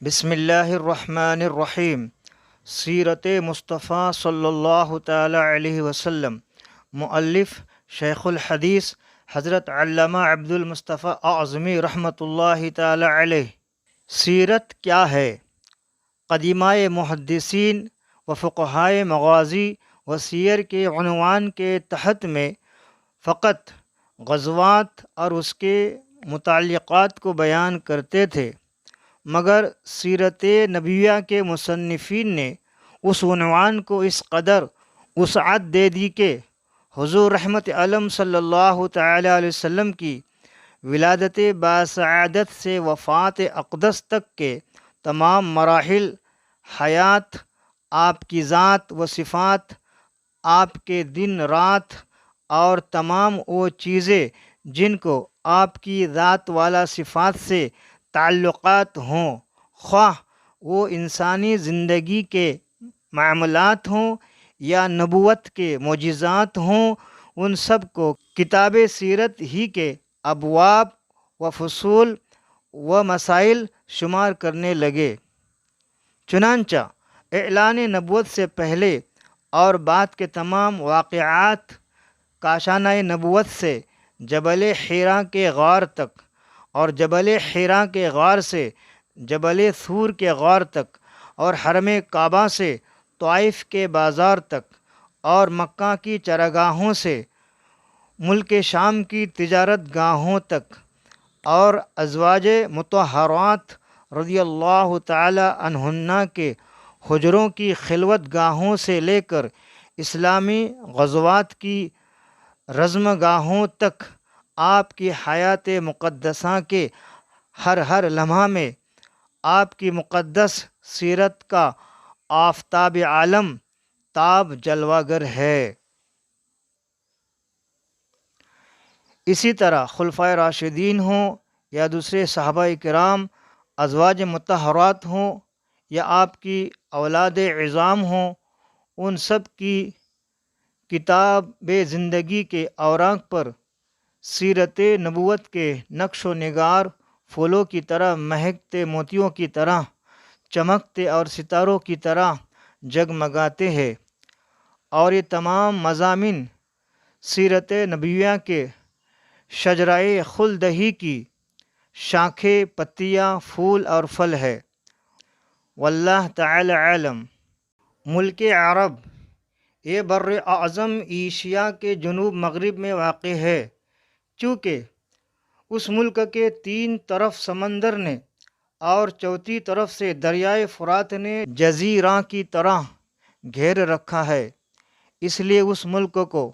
بسم اللہ الرحمن الرحیم۔ سیرت مصطفیٰ صلی اللہ تعالی علیہ وسلم۔ مؤلف شیخ الحدیث حضرت علامہ عبد المصطفیٰ اعظمی رحمۃ اللہ تعالی علیہ۔ سیرت کیا ہے؟ قدیمۂ محدثین و فقہائے مغازی و سیر کے عنوان کے تحت میں فقط غزوات اور اس کے متعلقات کو بیان کرتے تھے، مگر سیرت نبویہ کے مصنفین نے اس عنوان کو اس قدر وسعت دے دی کہ حضور رحمت عالم صلی اللہ تعالی علیہ وسلم کی ولادت باسعادت سے وفات اقدس تک کے تمام مراحل حیات، آپ کی ذات و صفات، آپ کے دن رات اور تمام وہ چیزیں جن کو آپ کی ذات والا صفات سے تعلقات ہوں، خواہ وہ انسانی زندگی کے معاملات ہوں یا نبوت کے معجزات ہوں، ان سب کو کتاب سیرت ہی کے ابواب و فصول و مسائل شمار کرنے لگے۔ چنانچہ اعلان نبوت سے پہلے اور بعد کے تمام واقعات، کاشانہ نبوت سے جبل حیرا کے غار تک اور جبل حیرا کے غار سے جبل ثور کے غار تک اور حرم کعبہ سے طائف کے بازار تک اور مکہ کی چراگاہوں سے ملک شام کی تجارت گاہوں تک اور ازواج مطہرات رضی اللہ تعالی عنہن کے حجروں کی خلوت گاہوں سے لے کر اسلامی غزوات کی رزم گاہوں تک، آپ کی حیات مقدسہ کے ہر لمحہ میں آپ کی مقدس سیرت کا آفتاب عالم تاب جلوہ گر ہے۔ اسی طرح خلفائے راشدین ہوں یا دوسرے صحابہ کرام، ازواج مطہرات ہوں یا آپ کی اولاد عظام ہوں، ان سب کی کتاب زندگی کے اوراق پر سیرت نبوت کے نقش و نگار پھولوں کی طرح، مہکتے موتیوں کی طرح، چمکتے اور ستاروں کی طرح جگمگاتے ہیں، اور یہ تمام مضامین سیرت نبویہ کے شجرۂ خلد ہی کی شاخیں، پتیاں، پھول اور پھل ہے۔ واللہ تعالی عالم۔ ملک عرب یہ بر اعظم ایشیا کے جنوب مغرب میں واقع ہے۔ چونکہ اس ملک کے تین طرف سمندر نے اور چوتھی طرف سے دریائے فرات نے جزیرہ کی طرح گھیر رکھا ہے، اس لیے اس ملک کو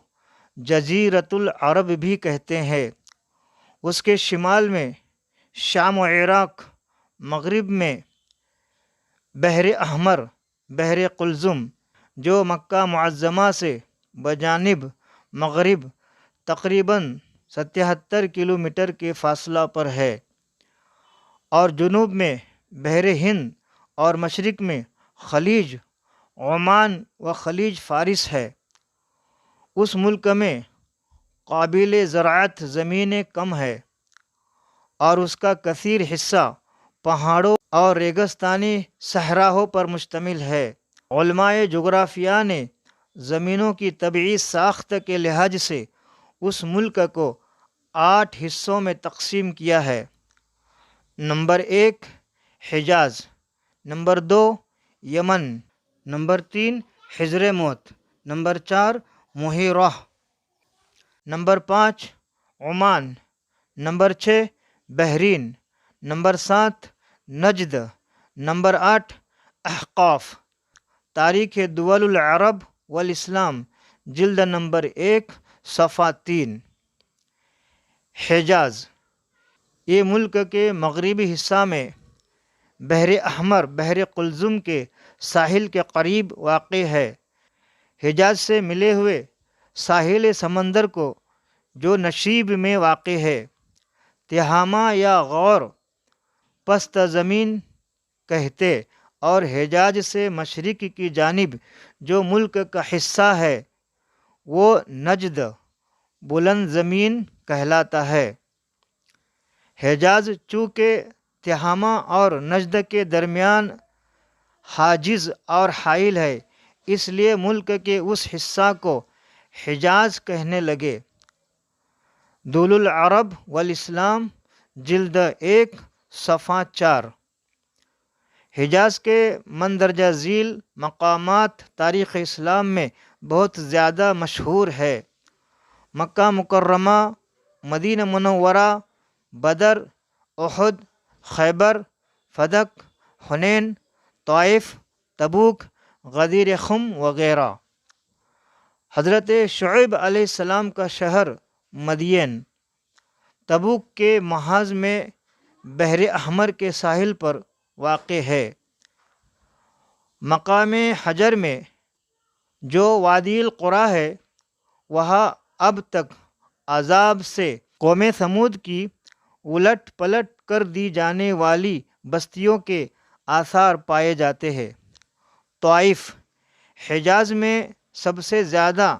جزیرۃ العرب بھی کہتے ہیں۔ اس کے شمال میں شام و عراق، مغرب میں بحر احمر، بحر قلزم جو مکہ معظمہ سے بجانب مغرب تقریباً 77 کلومیٹر کے فاصلہ پر ہے، اور جنوب میں بحر ہند اور مشرق میں خلیج عمان و خلیج فارس ہے۔ اس ملک میں قابل زراعت زمینیں کم ہے، اور اس کا کثیر حصہ پہاڑوں اور ریگستانی صحراؤں پر مشتمل ہے۔ علماء جغرافیہ نے زمینوں کی طبعی ساخت کے لحاظ سے اس ملک کو 8 حصوں میں تقسیم کیا ہے۔ نمبر 1 حجاز، نمبر 2 یمن، نمبر 3 حضر موت، number 4 Mahira, number 5 Oman, number 6 Bahrain, number 7 نجد، نمبر 8 احقاف۔ تاریخ دول العرب والاسلام، جلد نمبر 1 صفحہ 3۔ حجاز یہ ملک کے مغربی حصہ میں بحر احمر، بحر قلزم کے ساحل کے قریب واقع ہے۔ حجاز سے ملے ہوئے ساحل سمندر کو جو نشیب میں واقع ہے، تہامہ یا غور پست زمین کہتے، اور حجاز سے مشرق کی جانب جو ملک کا حصہ ہے وہ نجد بلند زمین کہلاتا ہے۔ حجاز چونکہ تہامہ اور نجد کے درمیان حاجز اور حائل ہے، اس لیے ملک کے اس حصہ کو حجاز کہنے لگے۔ دول العرب والاسلام جلد 1 صفحہ 4۔ حجاز کے مندرجہ ذیل مقامات تاریخ اسلام میں بہت زیادہ مشہور ہے۔ مکہ مکرمہ، مدینہ منورہ، بدر، احد، خیبر، فتح، حنین، طائف، تبوک، غدیر خم وغیرہ۔ حضرت شعیب علیہ السلام کا شہر مدین تبوک کے محاذ میں بحر احمر کے ساحل پر واقع ہے۔ مقام حجر میں جو وادی القریٰ ہے، وہاں اب تک عذاب سے قوم ثمود کی الٹ پلٹ کر دی جانے والی بستیوں کے آثار پائے جاتے ہیں۔ طائف حجاز میں سب سے زیادہ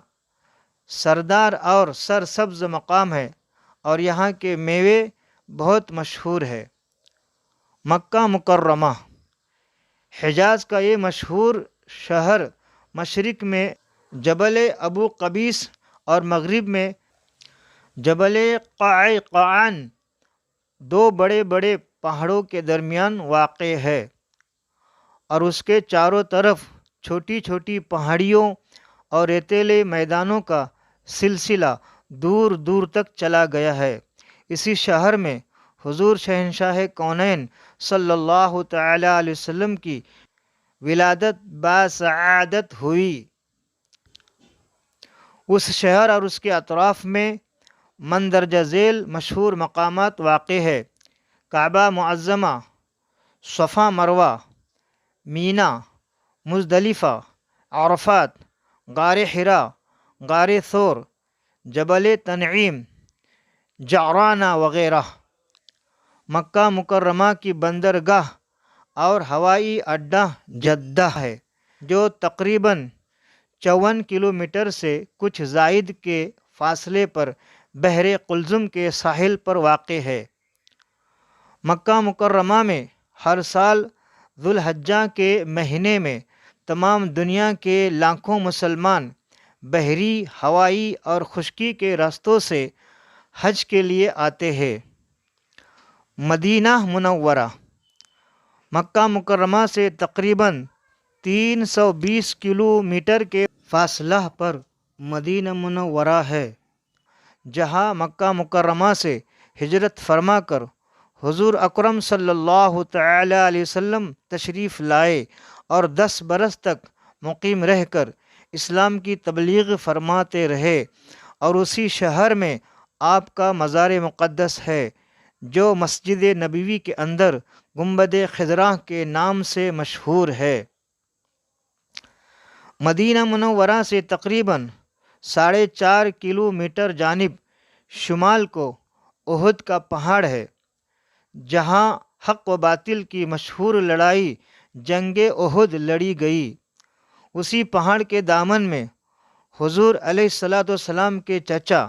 سردار اور سرسبز مقام ہے اور یہاں کے میوے بہت مشہور ہے۔ مکہ مکرمہ حجاز کا یہ مشہور شہر مشرق میں جبل ابو قبیس اور مغرب میں جبل قعقاعان، دو بڑے بڑے پہاڑوں کے درمیان واقع ہے، اور اس کے چاروں طرف چھوٹی چھوٹی پہاڑیوں اور ریتیلے میدانوں کا سلسلہ دور دور تک چلا گیا ہے۔ اسی شہر میں حضور شہنشاہ کونین صلی اللہ تعالی علیہ وسلم کی ولادت باسعادت ہوئی۔ اس شہر اور اس کے اطراف میں مندرجہ ذیل مشہور مقامات واقع ہے: کعبہ معظمہ، صفا مروہ، مینا، مزدلفہ، عرفات، غار حرا، غار ثور، جبل تنعیم، جعرانہ وغیرہ۔ مکہ مکرمہ کی بندرگاہ اور ہوائی اڈہ جدہ ہے، جو تقریباً 54 کلومیٹر سے کچھ زائد کے فاصلے پر بحر قلزم کے ساحل پر واقع ہے۔ مکہ مکرمہ میں ہر سال ذو الحجہ کے مہینے میں تمام دنیا کے لاکھوں مسلمان بحری، ہوائی اور خشکی کے راستوں سے حج کے لیے آتے ہیں۔ مدینہ منورہ مکہ مکرمہ سے تقریباً 320 کلومیٹر کے فاصلہ پر مدینہ منورہ ہے، جہاں مکہ مکرمہ سے ہجرت فرما کر حضور اکرم صلی اللہ تعالی علیہ وسلم تشریف لائے اور 10 برس تک مقیم رہ کر اسلام کی تبلیغ فرماتے رہے، اور اسی شہر میں آپ کا مزار مقدس ہے، جو مسجد نبوی کے اندر گنبد خضراء کے نام سے مشہور ہے۔ مدینہ منورہ سے تقریباً 4.5 کلومیٹر جانب شمال کو احد کا پہاڑ ہے، جہاں حق و باطل کی مشہور لڑائی جنگ احد لڑی گئی۔ اسی پہاڑ کے دامن میں حضور علیہ السلام کے چچا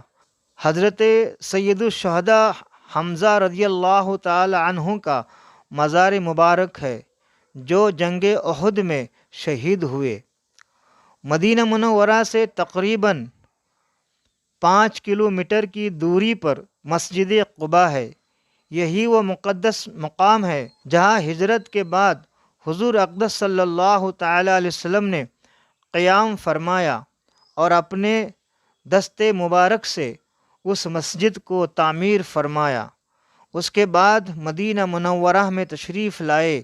حضرت سید الشہداء حمزہ رضی اللہ تعالی عنہ کا مزار مبارک ہے، جو جنگ احد میں شہید ہوئے۔ مدینہ منورہ سے تقریباً 5 کلومیٹر کی دوری پر مسجد قباء ہے۔ یہی وہ مقدس مقام ہے جہاں ہجرت کے بعد حضور اقدس صلی اللہ تعالی علیہ وسلم نے قیام فرمایا اور اپنے دست مبارک سے اس مسجد کو تعمیر فرمایا۔ اس کے بعد مدینہ منورہ میں تشریف لائے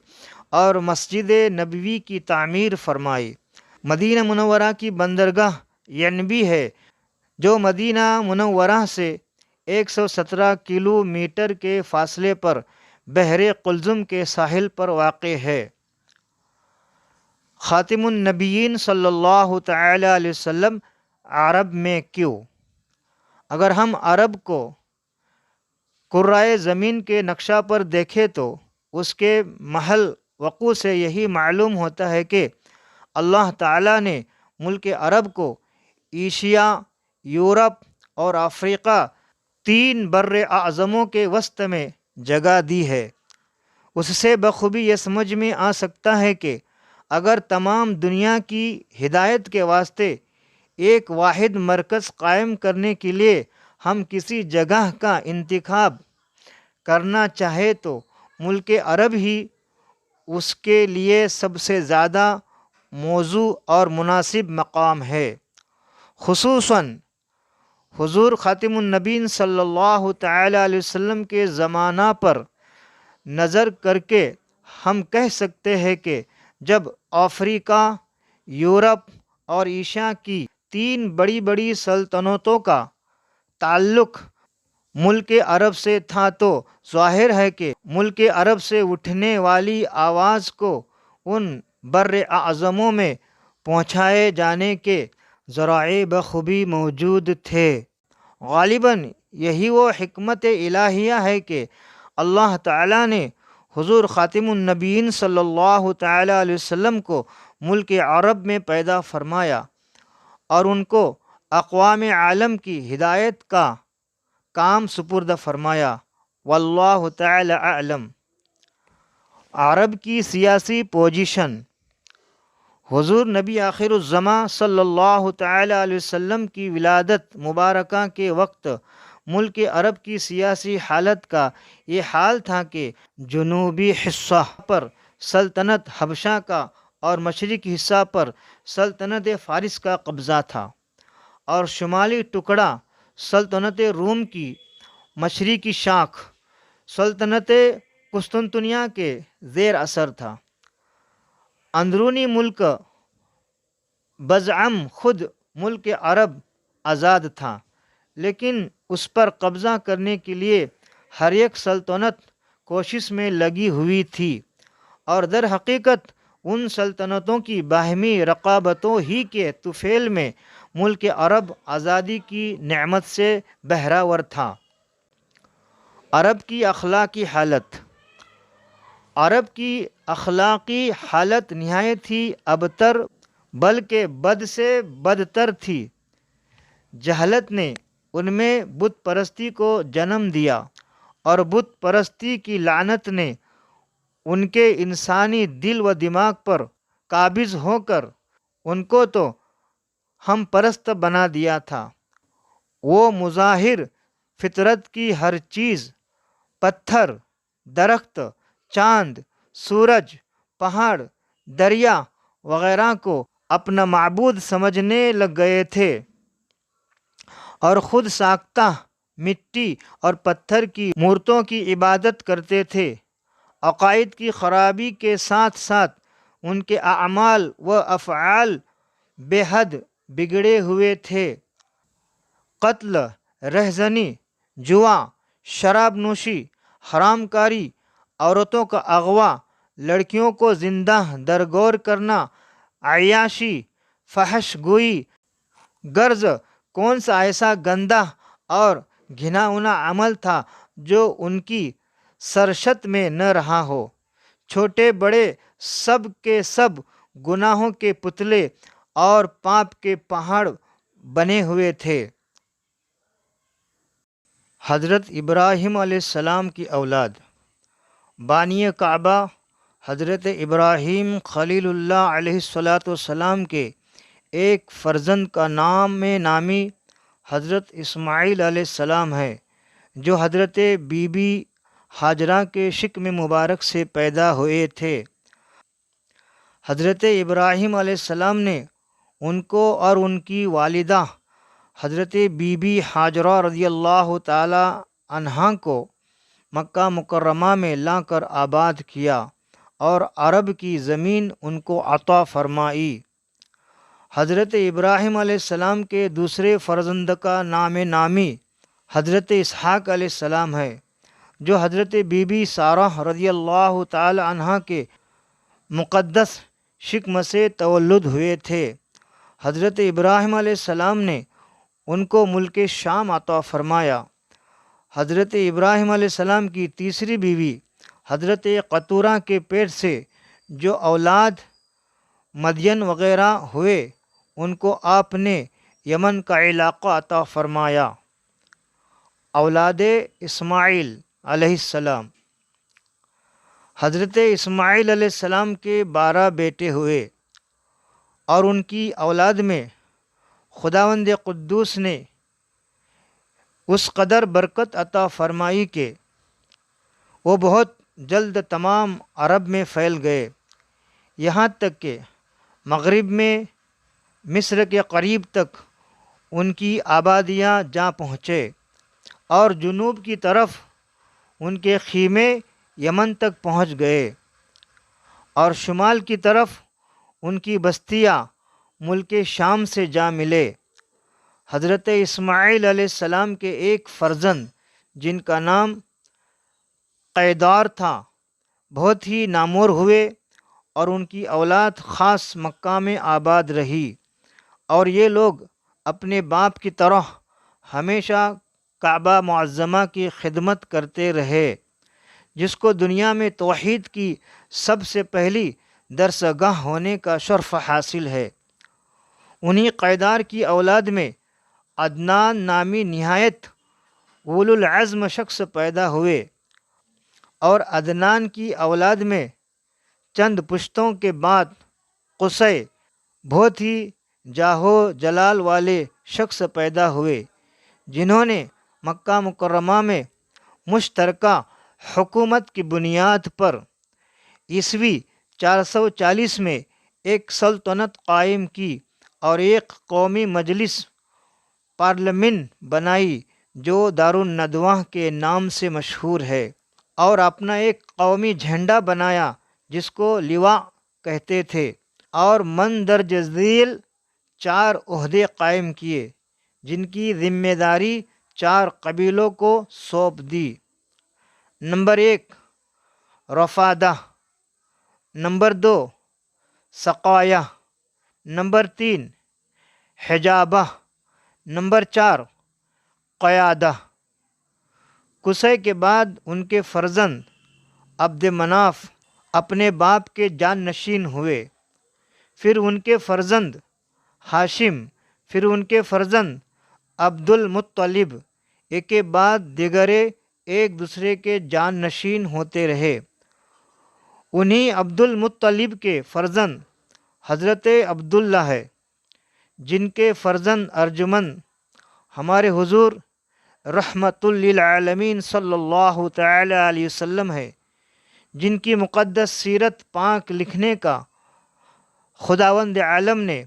اور مسجد نبوی کی تعمیر فرمائی۔ مدینہ منورہ کی بندرگاہ ینبی ہے، جو مدینہ منورہ سے 117 کلومیٹر کے فاصلے پر بحر قلزم کے ساحل پر واقع ہے۔ خاتم النبیین صلی اللہ تعالی علیہ وسلم عرب میں کیوں؟ اگر ہم عرب کو کرۂ زمین کے نقشہ پر دیکھیں تو اس کے محل وقوع سے یہی معلوم ہوتا ہے کہ اللہ تعالیٰ نے ملک عرب کو ایشیا، یورپ اور افریقہ 3 بر اعظموں کے وسط میں جگہ دی ہے۔ اس سے بخوبی یہ سمجھ میں آ سکتا ہے کہ اگر تمام دنیا کی ہدایت کے واسطے ایک واحد مرکز قائم کرنے کے لیے ہم کسی جگہ کا انتخاب کرنا چاہے تو ملک عرب ہی اس کے لیے سب سے زیادہ موزوں اور مناسب مقام ہے۔ خصوصاً حضور خاتم النبیین صلی اللہ تعالی علیہ وسلم کے زمانہ پر نظر کر کے ہم کہہ سکتے ہیں کہ جب افریقہ، یورپ اور ایشیا کی تین بڑی بڑی سلطنتوں کا تعلق ملک عرب سے تھا تو ظاہر ہے کہ ملک عرب سے اٹھنے والی آواز کو ان بر اعظموں میں پہنچائے جانے کے ذرائع بخوبی موجود تھے۔ غالباً یہی وہ حکمت الہیہ ہے کہ اللہ تعالیٰ نے حضور خاتم النبیین صلی اللہ تعالی علیہ وسلم کو ملک عرب میں پیدا فرمایا اور ان کو اقوام عالم کی ہدایت کا کام سپرد فرمایا۔ واللہ تعالی اعلم۔ عرب کی سیاسی پوزیشن۔ حضور نبی آخر الزماں صلی اللہ تعالی علیہ وسلم کی ولادت مبارکہ کے وقت ملک عرب کی سیاسی حالت کا یہ حال تھا کہ جنوبی حصہ پر سلطنت حبشہ کا اور مشرقی حصہ پر سلطنت فارس کا قبضہ تھا، اور شمالی ٹکڑا سلطنت روم کی مشرقی شاخ سلطنت قسطنطنیہ کے زیر اثر تھا۔ اندرونی ملک بزعم خود ملک عرب آزاد تھا، لیکن اس پر قبضہ کرنے کے لیے ہر ایک سلطنت کوشش میں لگی ہوئی تھی، اور در حقیقت ان سلطنتوں کی باہمی رقابتوں ہی کے طفیل میں ملک عرب آزادی کی نعمت سے بہرہ تھا۔ عرب کی اخلاقی حالت۔ عرب کی اخلاقی حالت نہایت ہی ابتر بلکہ بد سے بدتر تھی۔ جہالت نے ان میں بت پرستی کو جنم دیا، اور بت پرستی کی لعنت نے ان کے انسانی دل و دماغ پر قابض ہو کر ان کو تو ہم پرست بنا دیا تھا۔ وہ مظاہر فطرت کی ہر چیز، پتھر، درخت، چاند، سورج، پہاڑ، دریا وغیرہ کو اپنا معبود سمجھنے لگ گئے تھے، اور خود ساختہ مٹی اور پتھر کی مورتوں کی عبادت کرتے تھے۔ عقائد کی خرابی کے ساتھ ساتھ ان کے اعمال و افعال بے حد بگڑے ہوئے تھے۔ قتل، رہزنی، جوا، شراب نوشی، حرام کاری، عورتوں کا اغوا، لڑکیوں کو زندہ درگور کرنا، عیاشی، فحش گوئی، غرض کون سا ایسا گندہ اور گھناؤنا عمل تھا جو ان کی سرشت میں نہ رہا ہو۔ چھوٹے بڑے سب کے سب گناہوں کے پتلے اور پاپ کے پہاڑ بنے ہوئے تھے۔ حضرت ابراہیم علیہ السلام کی اولاد۔ بانی کعبہ حضرت ابراہیم خلیل اللہ علیہ السلام کے ایک فرزند کا نامی حضرت اسماعیل علیہ السلام ہے، جو حضرت بی بی ہاجرہ کے شکم مبارک سے پیدا ہوئے تھے۔ حضرت ابراہیم علیہ السلام نے ان کو اور ان کی والدہ حضرت بی بی ہاجرہ رضی اللہ تعالی عنہا کو مکہ مکرمہ میں لا کر آباد کیا اور عرب کی زمین ان کو عطا فرمائی۔ حضرت ابراہیم علیہ السلام کے دوسرے فرزند کا نامی حضرت اسحاق علیہ السلام ہے، جو حضرت بی بی سارہ رضی اللہ تعالی عنہا کے مقدس شکم سے تولد ہوئے تھے۔ حضرت ابراہیم علیہ السلام نے ان کو ملک شام عطا فرمایا۔ حضرت ابراہیم علیہ السلام کی تیسری بیوی حضرت قطورہ کے پیٹ سے جو اولاد مدین وغیرہ ہوئے، ان کو آپ نے یمن کا علاقہ عطا فرمایا۔ اولاد اسماعیل علیہ السلام۔ حضرت اسماعیل علیہ السلام کے 12 بیٹے ہوئے، اور ان کی اولاد میں خداوند قدوس نے اس قدر برکت عطا فرمائی کہ وہ بہت جلد تمام عرب میں پھیل گئے، یہاں تک کہ مغرب میں مصر کے قریب تک ان کی آبادیاں جا پہنچے، اور جنوب کی طرف ان کے خیمے یمن تک پہنچ گئے، اور شمال کی طرف ان کی بستیاں ملک شام سے جا ملے۔ حضرت اسماعیل علیہ السلام کے ایک فرزند جن کا نام قیدار تھا بہت ہی نامور ہوئے، اور ان کی اولاد خاص مکہ میں آباد رہی، اور یہ لوگ اپنے باپ کی طرح ہمیشہ کعبہ معظمہ کی خدمت کرتے رہے، جس کو دنیا میں توحید کی سب سے پہلی درسگاہ ہونے کا شرف حاصل ہے۔ انہی قیدار کی اولاد میں عدنان نامی نہایت اولو العزم شخص پیدا ہوئے، اور عدنان کی اولاد میں چند پشتوں کے بعد قصی بہت ہی جاہو جلال والے شخص پیدا ہوئے، جنہوں نے مکہ مکرمہ میں مشترکہ حکومت کی بنیاد پر عیسوی 440 میں ایک سلطنت قائم کی، اور ایک قومی مجلس پارلیمنٹ بنائی جو دارالندوہ کے نام سے مشہور ہے، اور اپنا ایک قومی جھنڈا بنایا جس کو لواء کہتے تھے، اور مندرجہ ذیل 4 عہدے قائم کیے جن کی ذمہ داری 4 قبیلوں کو سونپ دی۔ نمبر 1 رفادہ، نمبر 2 سقایہ، نمبر 3 حجابہ، نمبر 4 قیادہ۔ قصی کے بعد ان کے فرزند عبد مناف اپنے باپ کے جانشین ہوئے، پھر ان کے فرزند ہاشم، پھر ان کے فرزند عبد المطلب، ایک کے بعد دیگرے ایک دوسرے کے جانشین ہوتے رہے۔ انہی عبد المطلب کے فرزند حضرت عبداللہ ہے، جن کے فرزند ارجمند ہمارے حضور رحمت للعالمین صلی اللہ تعالی علیہ وسلم ہے، جن کی مقدس سیرت پاک لکھنے کا خداوند عالم نے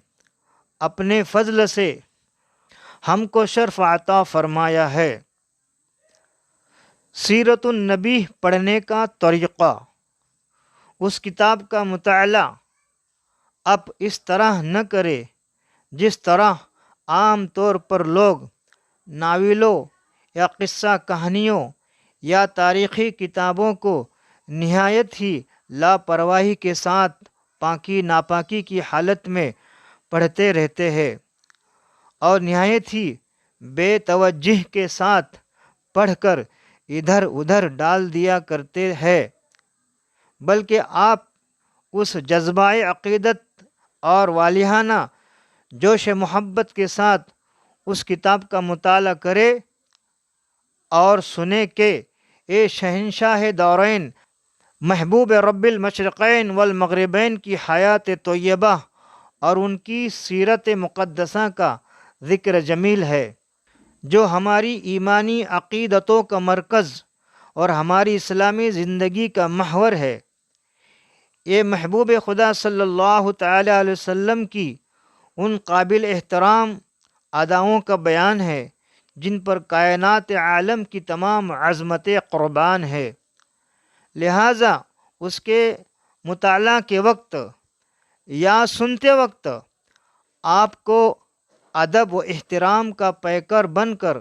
اپنے فضل سے ہم کو شرف عطا فرمایا ہے۔ سیرت النبی پڑھنے کا طریقہ۔ اس کتاب کا مطالعہ اب اس طرح نہ کرے جس طرح عام طور پر لوگ ناولوں یا قصہ کہانیوں یا تاریخی کتابوں کو نہایت ہی لاپرواہی کے ساتھ پاکی ناپاکی کی حالت میں پڑھتے رہتے ہیں، اور نہایت ہی بے توجہی کے ساتھ پڑھ کر ادھر ادھر ڈال دیا کرتے ہیں، بلکہ آپ اس جذبہ عقیدت اور والہانہ جوش محبت کے ساتھ اس کتاب کا مطالعہ کرے اور سنے کہ اے شہنشاہ دورین، محبوب رب المشرقین والمغربین کی حیات طیبہ اور ان کی سیرت مقدسہ کا ذکر جمیل ہے، جو ہماری ایمانی عقیدتوں کا مرکز اور ہماری اسلامی زندگی کا محور ہے۔ یہ محبوب خدا صلی اللہ تعالی علیہ وسلم کی ان قابل احترام اداؤں کا بیان ہے جن پر کائنات عالم کی تمام عظمتیں قربان ہے، لہٰذا اس کے مطالعہ کے وقت یا سنتے وقت آپ کو ادب و احترام کا پیکر بن کر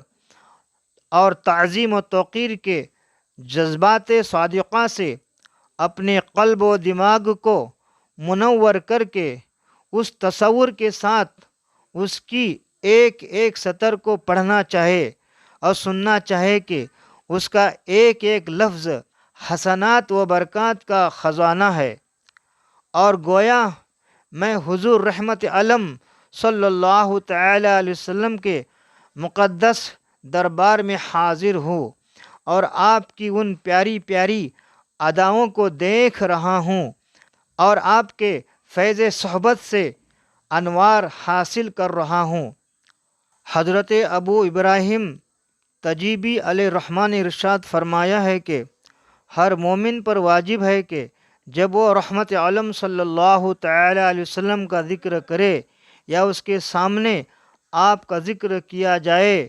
اور تعظیم و توقیر کے جذبات صادقہ سے اپنے قلب و دماغ کو منور کر کے اس تصور کے ساتھ اس کی ایک ایک سطر کو پڑھنا چاہے اور سننا چاہے کہ اس کا ایک ایک لفظ حسنات و برکات کا خزانہ ہے، اور گویا میں حضور رحمت علم صلی اللہ تعالی علیہ وسلم کے مقدس دربار میں حاضر ہوں، اور آپ کی ان پیاری پیاری اداؤں کو دیکھ رہا ہوں اور آپ کے فیض صحبت سے انوار حاصل کر رہا ہوں۔ حضرت ابو ابراہیم تجیبی علیہ الرحمٰن نے ارشاد فرمایا ہے کہ ہر مومن پر واجب ہے کہ جب وہ رحمت عالم صلی اللہ تعالی علیہ وسلم کا ذکر کرے یا اس کے سامنے آپ کا ذکر کیا جائے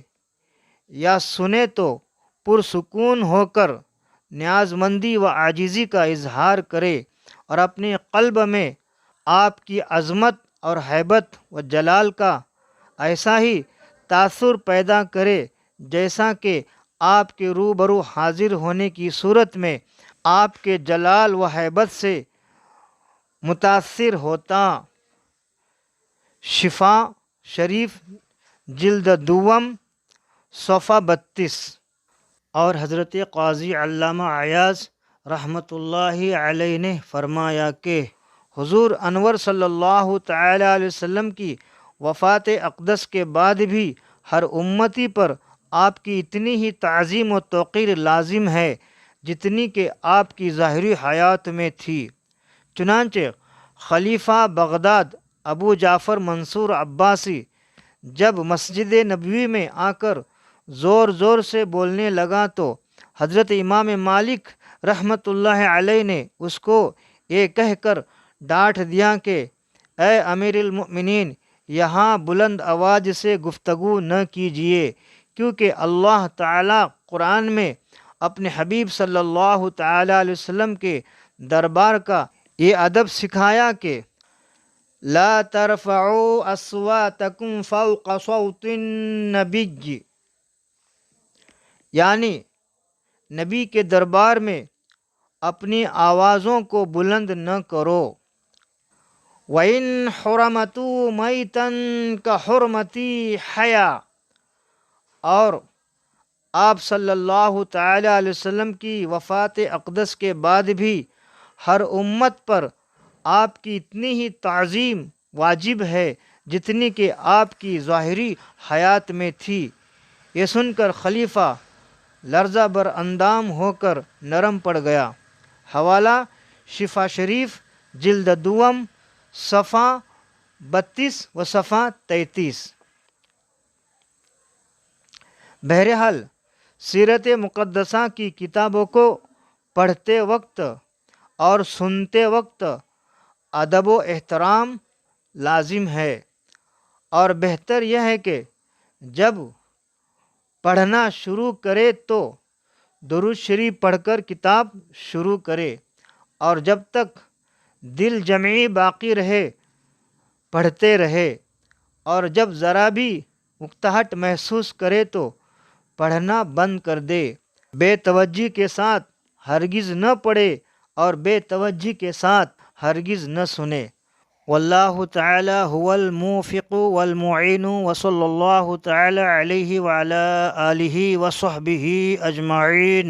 یا سنے تو پرسکون ہو کر نیاز مندی و عاجزی کا اظہار کرے اور اپنے قلب میں آپ کی عظمت اور ہیبت و جلال کا ایسا ہی تاثر پیدا کرے جیسا کہ آپ کے روبرو حاضر ہونے کی صورت میں آپ کے جلال و ہیبت سے متاثر ہوتا۔ شفا شریف جلد دوم صفحہ 32۔ اور حضرت قاضی علامہ ایاز رحمۃ اللہ علیہ نے فرمایا کہ حضور انور صلی اللہ تعالی علیہ وسلم کی وفات اقدس کے بعد بھی ہر امتی پر آپ کی اتنی ہی تعظیم و توقیر لازم ہے جتنی کہ آپ کی ظاہری حیات میں تھی۔ چنانچہ خلیفہ بغداد ابو جعفر منصور عباسی جب مسجد نبوی میں آ کر زور زور سے بولنے لگا تو حضرت امام مالک رحمۃ اللہ علیہ نے اس کو یہ کہہ کر ڈانٹ دیا کہ اے امیر المؤمنین، یہاں بلند آواز سے گفتگو نہ کیجیے، کیونکہ اللہ تعالیٰ قرآن میں اپنے حبیب صلی اللہ تعالی علیہ وسلم کے دربار کا یہ ادب سکھایا کہ لا ترفعوا اصواتکم فوق صوت النبی، یعنی نبی کے دربار میں اپنی آوازوں کو بلند نہ کرو۔ وَإِنْ حُرِمْتُ مَيْتًا كَحُرْمَتِ حَيَا، اور آپ صلی اللہ تعالی علیہ وسلم کی وفات اقدس کے بعد بھی ہر امت پر آپ کی اتنی ہی تعظیم واجب ہے جتنی کہ آپ کی ظاہری حیات میں تھی۔ یہ سن کر خلیفہ لرزہ بر اندام ہو کر نرم پڑ گیا۔ حوالہ شفا شریف جلد دوم صفحہ 32 و صفحہ 33۔ بہرحال سیرت مقدسہ کی کتابوں کو پڑھتے وقت اور سنتے وقت ادب و احترام لازم ہے، اور بہتر یہ ہے کہ جب پڑھنا شروع کرے تو درود شریف پڑھ کر کتاب شروع کرے، اور جب تک دل جمعی باقی رہے پڑھتے رہے، اور جب ذرا بھی مکتہٹ محسوس کرے تو پڑھنا بند کر دے۔ بے توجہی کے ساتھ ہرگز نہ پڑھے اور بے توجہی کے ساتھ ہرگز نہ سنے۔ واللہ تعالی هو الموفق والمعین وصلی اللہ تعالی علیہ وعلی آلہ وصحبہ اجمعین۔